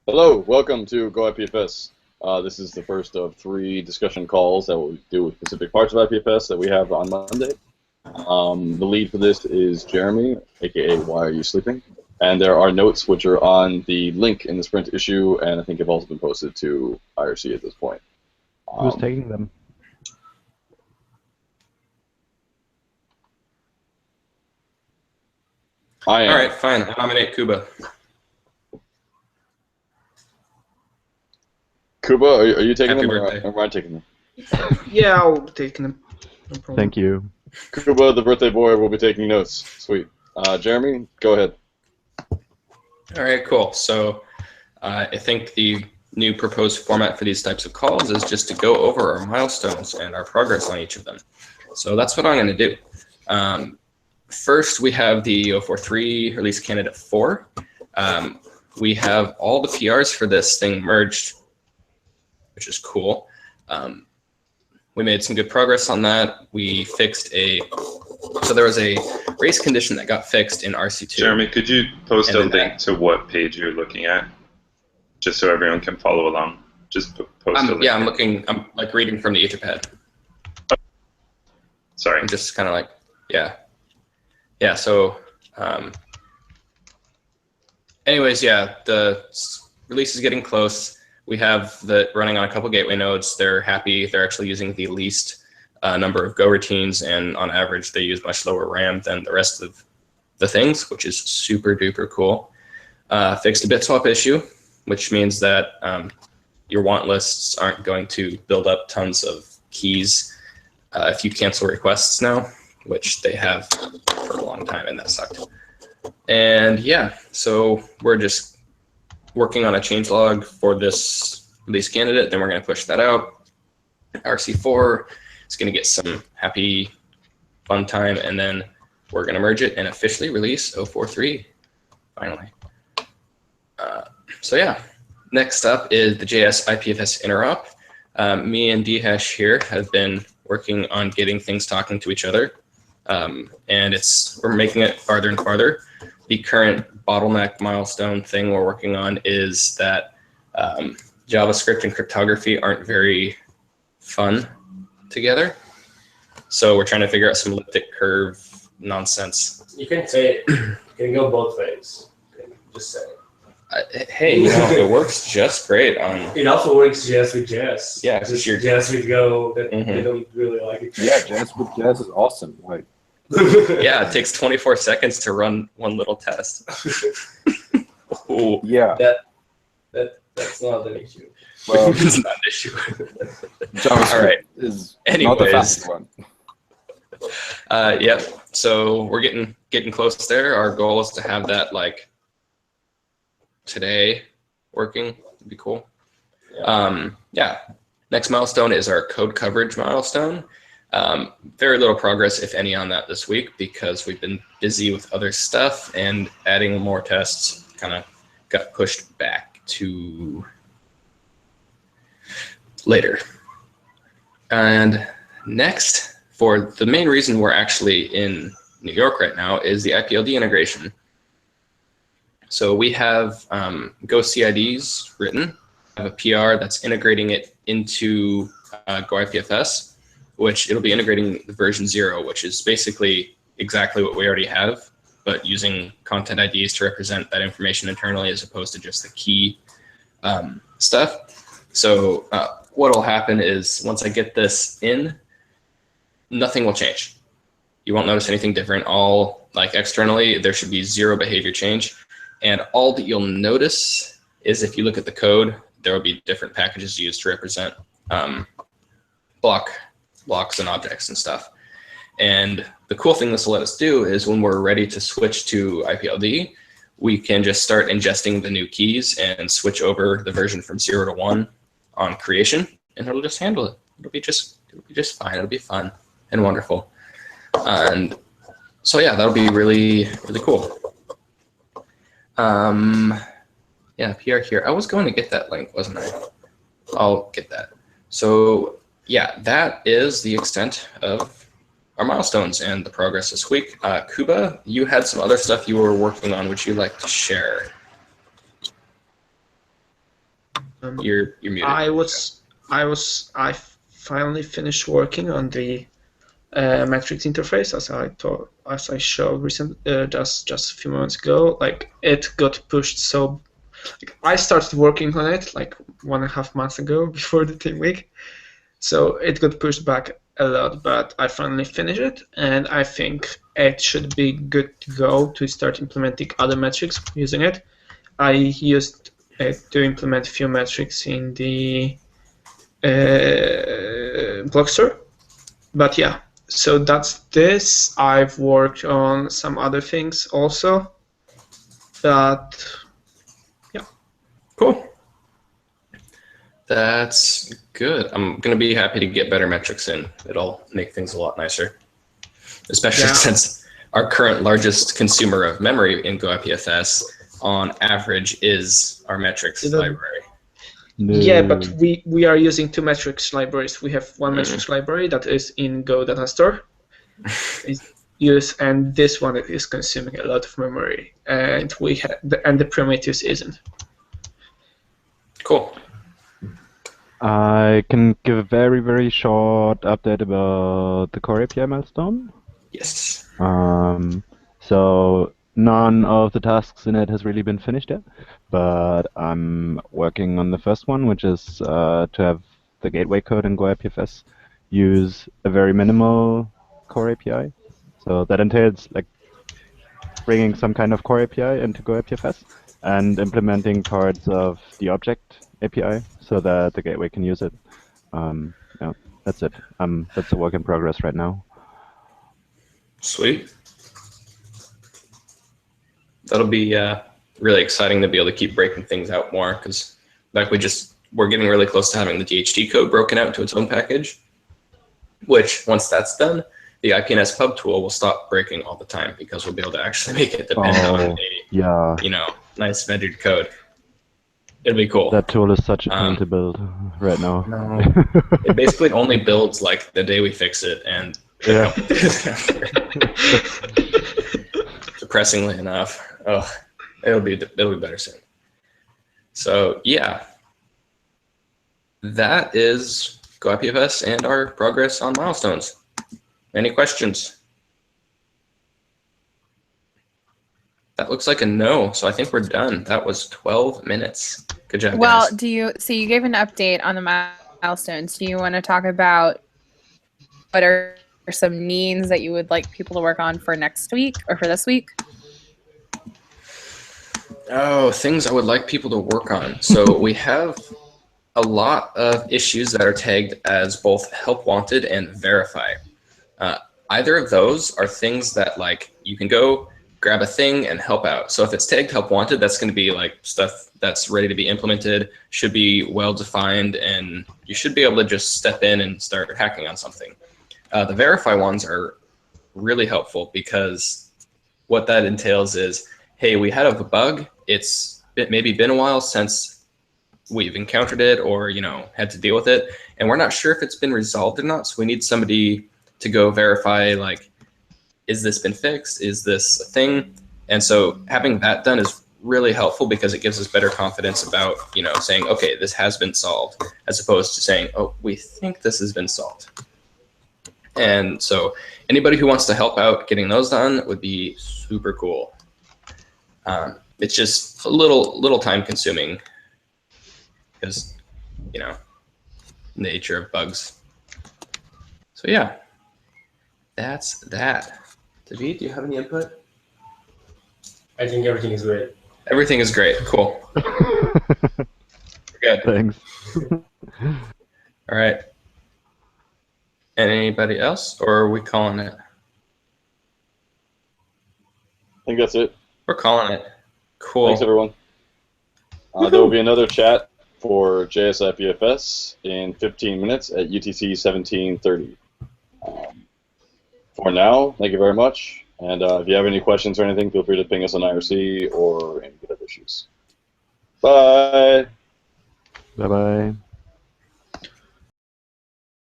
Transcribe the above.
Hello, welcome to go-ipfs. This is the first of three discussion calls that we'll do with specific parts of IPFS that we have on Monday. The lead for this is Jeremy, aka Why Are You Sleeping? And there are notes which are on the link in the Sprint issue, and I think have also been posted to IRC at this point. Who's taking them? I am. All right, fine. I nominate Kuba. Kuba, are you taking Happy them birthday. or am I taking them? Yeah, I'll be taking them. No problem. Thank you. Kuba, the birthday boy, will be taking notes. Sweet. Jeremy, go ahead. All right, cool. So I think the new proposed format for these types of calls is just to go over our milestones and our progress on each of them. So that's what I'm going to do. First, we have the 043 release candidate 4. We have all the PRs for this thing merged, which is cool. We made some good progress on that. We fixed so there was a race condition that got fixed in RC2. Jeremy, could you post a link to what page you're looking at, just so everyone can follow along? Just post a link. Yeah, I'm like reading from the Etherpad. Sorry. I'm just kind of like, yeah. So, anyways, yeah, the release is getting close. We have that running on a couple gateway nodes. They're happy. They're actually using the least number of Go routines, and on average, they use much lower RAM than the rest of the things, which is super duper cool. Fixed a bit swap issue, which means that your want lists aren't going to build up tons of keys if you cancel requests now, which they have for a long time, and that sucked. And yeah, so we're just working on a changelog for this release candidate, then we're going to push that out. RC4 is going to get some happy fun time, and then we're going to merge it and officially release 043 finally. So yeah, next up is the JS IPFS interop. Me and Dhash here have been working on getting things talking to each other, and we're making it farther and farther. The current bottleneck milestone thing we're working on is that JavaScript and cryptography aren't very fun together. So we're trying to figure out some elliptic curve nonsense. You can say it can go both ways. Just say it. Hey, it works just great on. It also works JS with JS. Yeah, just you're- JS with Go. They don't really like it. Yeah, jazz with jazz is awesome. Like, Yeah, it takes 24 seconds to run one little test. Oh, yeah, That's not an issue. well, it's not an issue. JavaScript All right. is Anyways. not the fastest one. Yep. So we're getting close there. Our goal is to have that like today working. It'd be cool. Yeah. Next milestone is our code coverage milestone. Very little progress, if any, on that this week because we've been busy with other stuff, and adding more tests kind of got pushed back to later. And next, for the main reason we're actually in New York right now, is the IPLD integration. So we have Go CIDs written. I have a PR that's integrating it into go-ipfs, which it'll be integrating the version 0, which is basically exactly what we already have, but using content IDs to represent that information internally as opposed to just the key stuff. So what will happen is once I get this in, nothing will change. You won't notice anything different. All like externally, there should be 0 behavior change. And all that you'll notice is if you look at the code, there will be different packages used to represent blocks and objects and stuff. And the cool thing this will let us do is when we're ready to switch to IPLD, we can just start ingesting the new keys and switch over the version from 0 to 1 on creation, and it'll just handle it. It'll be just fine. It'll be fun and wonderful. And so yeah, that'll be really, really cool. Yeah, PR here. I was going to get that link, wasn't I? I'll get that. So yeah, that is the extent of our milestones and the progress this week. Kuba, you had some other stuff you were working on. Would you like to share? You're muted. I finally finished working on the metrics interface as I showed just a few moments ago. Like it got pushed so. Like, I started working on it like 1.5 months ago before the team week, so it got pushed back a lot. But I finally finished it, and I think it should be good to go to start implementing other metrics using it. I used it to implement a few metrics in the blog store. But yeah, so that's this. I've worked on some other things also, but yeah. Cool. That's good. I'm going to be happy to get better metrics in. It'll make things a lot nicer, especially since our current largest consumer of memory in go-ipfs on average is our metrics library. No. Yeah, but we are using two metrics libraries. We have one metrics library that is in Go Data Store, and this one is consuming a lot of memory, and the Prometheus isn't. Cool. I can give a very, very short update about the core API milestone. Yes. So none of the tasks in it has really been finished yet, but I'm working on the first one, which is to have the gateway code in go-ipfs use a very minimal core API. So that entails like bringing some kind of core API into go-ipfs and implementing parts of the object API so that the gateway can use it. Yeah, that's it. That's a work in progress right now. Sweet. That'll be really exciting to be able to keep breaking things out more, because we're getting really close to having the DHT code broken out into its own package, which once that's done, the IPNS pub tool will stop breaking all the time because we'll be able to actually make it depend on a nice vendored code. It'll be cool. That tool is such a pain to build right now. No, it basically only builds like the day we fix it, and depressingly enough, it'll be better soon. So yeah, that is go-ipfs and our progress on milestones. Any questions? That looks like a no, so I think we're done. That was 12 minutes. Good job, well, guys. so you gave an update on the milestones. Do you want to talk about what are some needs that you would like people to work on for next week or for this week? Oh, things I would like people to work on. So we have a lot of issues that are tagged as both help wanted and verify. Either of those are things that like you can go grab a thing and help out. So if it's tagged help wanted, that's going to be like stuff that's ready to be implemented, should be well defined, and you should be able to just step in and start hacking on something. The verify ones are really helpful because what that entails is, hey, we had a bug. It's maybe been a while since we've encountered it or had to deal with it, and we're not sure if it's been resolved or not. So we need somebody to go verify, like, is this been fixed? Is this a thing? And so having that done is really helpful because it gives us better confidence about, saying, okay, this has been solved, as opposed to saying, oh, we think this has been solved. And so anybody who wants to help out getting those done would be super cool. It's just a little time consuming because, nature of bugs. So yeah, that's that. David, do you have any input? I think everything is great. Everything is great. Cool. Good. Thanks. All right. Anybody else, or are we calling it? I think that's it. We're calling it. Cool. Thanks, everyone. There will be another chat for JSIPFS in 15 minutes at UTC 1730. For now, thank you very much. And if you have any questions or anything, feel free to ping us on IRC or any other issues. Bye. Bye-bye.